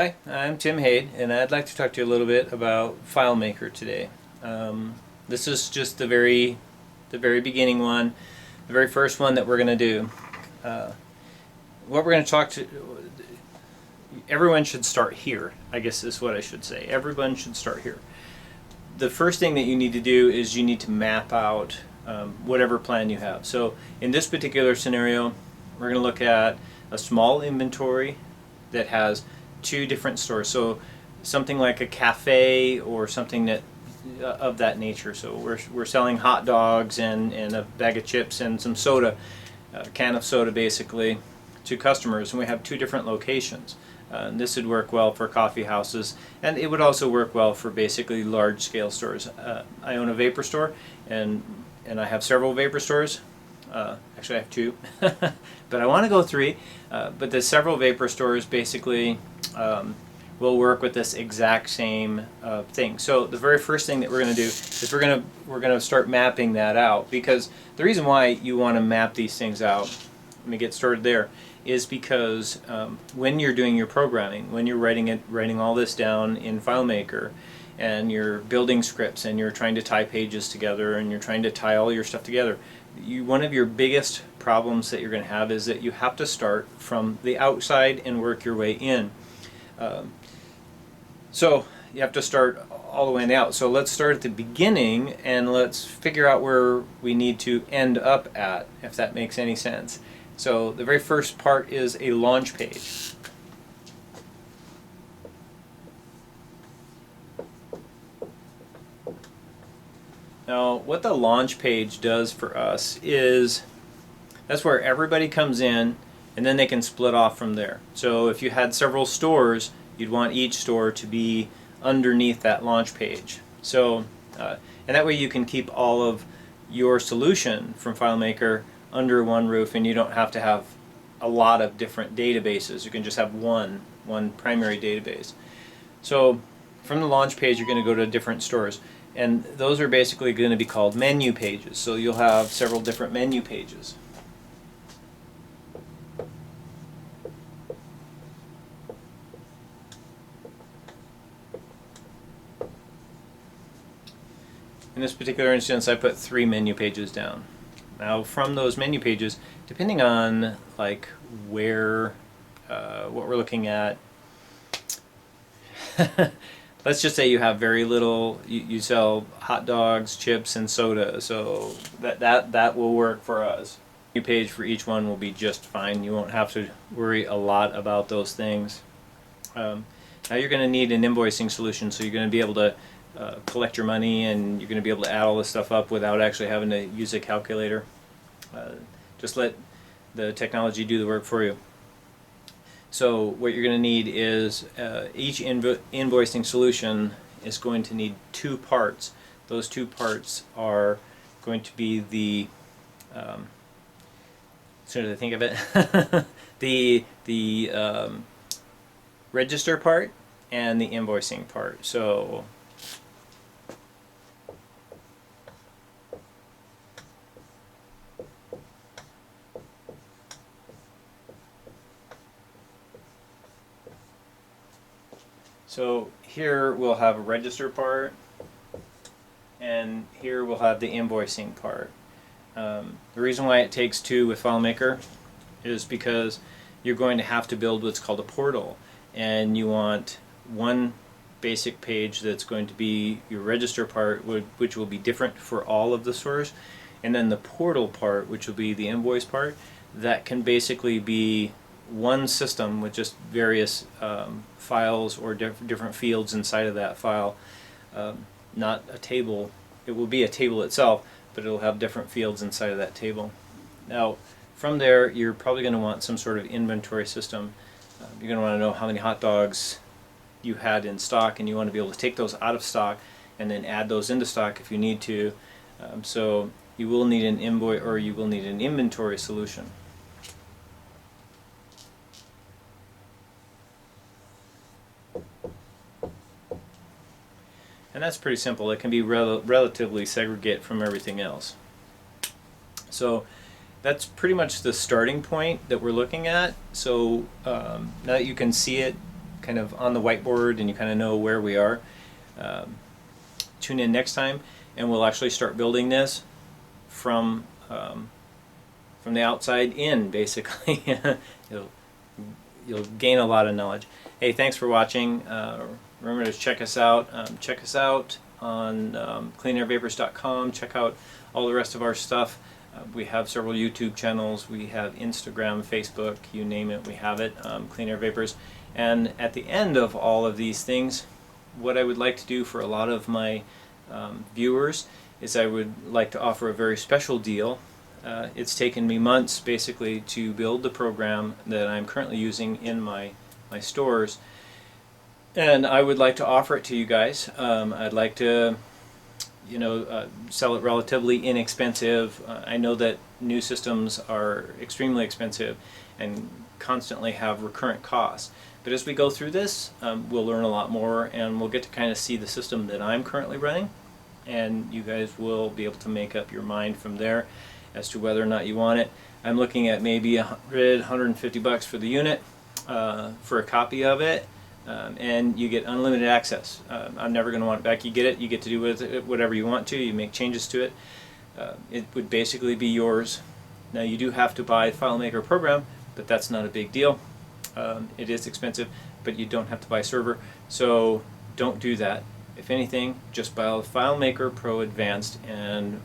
Hi, I'm Tim Haid, and I'd like to talk to you a little bit about Filemaker today. This is just the very beginning one, the very first one that we're going to do. What we're going to talk to, everyone should start here, I guess is what I should say. Everyone should start here. The first thing that you need to do is you need to map out whatever plan you have. So in this particular scenario, we're going to look at a small inventory that has two different stores. So something like a cafe or something that of that nature. So we're selling hot dogs and a bag of chips and some soda, a can of soda basically, to customers, and we have two different locations. This would work well for coffee houses, and it would also work well for basically large-scale stores. I own a vapor store, and I have several vapor stores. Actually, I have two, but I want to go three. But the several vapor stores basically will work with this exact same thing. So the very first thing that we're going to do is we're going to start mapping that out, because the reason why you want to map these things out, let me get started there, is because when you're doing your programming, when you're writing all this down in Filemaker, and you're building scripts and you're trying to tie pages together and you're trying to tie all your stuff together, one of your biggest problems that you're going to have is that you have to start from the outside and work your way in. So you have to start all the way in the out. So let's start at the beginning and let's figure out where we need to end up at, if that makes any sense. So the very first part is a launch page. Now, what the launch page does for us is that's where everybody comes in, and then they can split off from there. So if you had several stores, you'd want each store to be underneath that launch page. So, and that way you can keep all of your solution from Filemaker under one roof, and you don't have to have a lot of different databases. You can just have one primary database. So from the launch page, you're going to go to different stores. And those are basically going to be called menu pages. So you'll have several different menu pages. In this particular instance, I put 3 menu pages down. Now from those menu pages, depending on like where, what we're looking at, let's just say you have very little, you sell hot dogs, chips, and soda, so that will work for us. New page for each one will be just fine. You won't have to worry a lot about those things. Now you're going to need an invoicing solution, so you're going to be able to collect your money, and you're going to be able to add all this stuff up without actually having to use a calculator. Just let the technology do the work for you. So what you're going to need is each invoicing solution is going to need 2 parts. Those 2 parts are going to be the, as soon as I think of it, the register part and the invoicing part. So here we'll have a register part, and here we'll have the invoicing part. The reason why it takes 2 with FileMaker is because you're going to have to build what's called a portal, and you want one basic page that's going to be your register part, which will be different for all of the stores, and then the portal part, which will be the invoice part, that can basically be one system with just various files or different fields inside of that file. Not a table. It will be a table itself, but it'll have different fields inside of that table. Now from there, you're probably going to want some sort of inventory system. You're going to want to know how many hot dogs you had in stock, and you want to be able to take those out of stock and then add those into stock if you need to. So you will need an invoice, or you will need an inventory solution. And that's pretty simple. It can be relatively segregate from everything else. So that's pretty much the starting point that we're looking at. So now that you can see it kind of on the whiteboard and you kind of know where we are. Tune in next time, and we'll actually start building this from the outside in, basically. You'll gain a lot of knowledge. Hey, thanks for watching. Remember to check us out. Check us out on cleanairvapors.com. Check out all the rest of our stuff. We have several YouTube channels. We have Instagram, Facebook, you name it, we have it. Clean Air Vapors. And at the end of all of these things, what I would like to do for a lot of my viewers is I would like to offer a very special deal. It's taken me months basically to build the program that I'm currently using in my stores, and I would like to offer it to you guys. I'd like to sell it relatively inexpensive. I know that new systems are extremely expensive and constantly have recurrent costs. But as we go through this, we'll learn a lot more, and we'll get to kind of see the system that I'm currently running, and you guys will be able to make up your mind from there as to whether or not you want it. I'm looking at maybe $150 for the unit for a copy of it. And you get unlimited access. I'm never going to want it back. You get it, you get to do with it whatever you want to, you make changes to it. It would basically be yours. Now you do have to buy Filemaker program, but that's not a big deal. It is expensive, but you don't have to buy server, so don't do that. If anything, just buy Filemaker Pro Advanced and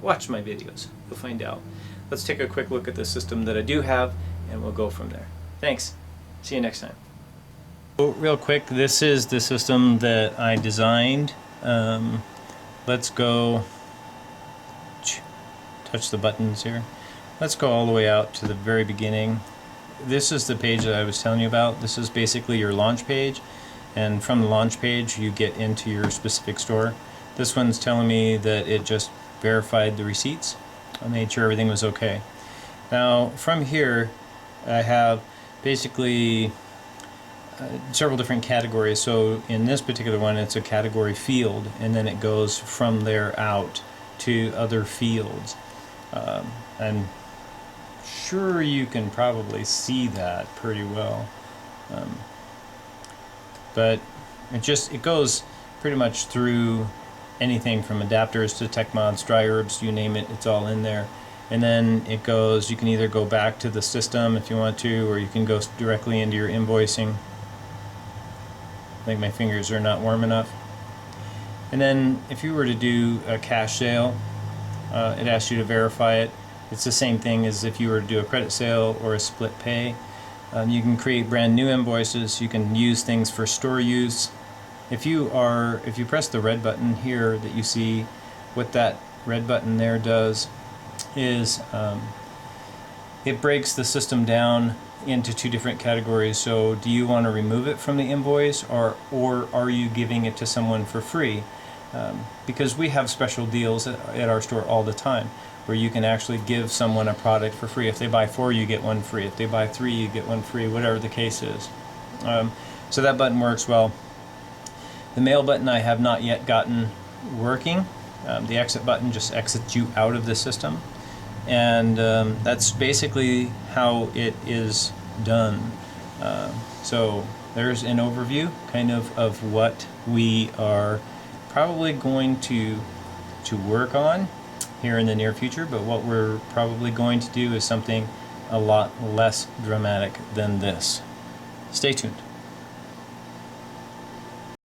watch my videos. You'll find out. Let's take a quick look at the system that I do have, and we'll go from there. Thanks. See you next time. Real quick, this is the system that I designed. Let's go touch the buttons here. Let's go all the way out to the very beginning. This is the page that I was telling you about. This is basically your launch page, and from the launch page you get into your specific store. This one's telling me that it just verified the receipts. I made sure everything was okay. Now from here I have basically several different categories. So in this particular one it's a category field, and then it goes from there out to other fields. I'm sure you can probably see that pretty well, but it goes pretty much through anything from adapters to tech mods, dry herbs, you name it, it's all in there. And then it goes, you can either go back to the system if you want to, or you can go directly into your invoicing. I think my fingers are not warm enough. And then if you were to do a cash sale, it asks you to verify it. It's the same thing as if you were to do a credit sale or a split pay. You can create brand new invoices. You can use things for store use. If you press the red button here that you see, what that red button there does is it breaks the system down into two different categories. So do you want to remove it from the invoice, or are you giving it to someone for free? Because we have special deals at our store all the time where you can actually give someone a product for free. If they buy 4, you get 1 free. If they buy 3, you get 1 free, whatever the case is. So that button works well. The mail button I have not yet gotten working. The exit button just exits you out of the system, and that's basically how it is done. So there's an overview kind of what we are probably going to work on here in the near future, but what we're probably going to do is something a lot less dramatic than this. Stay tuned.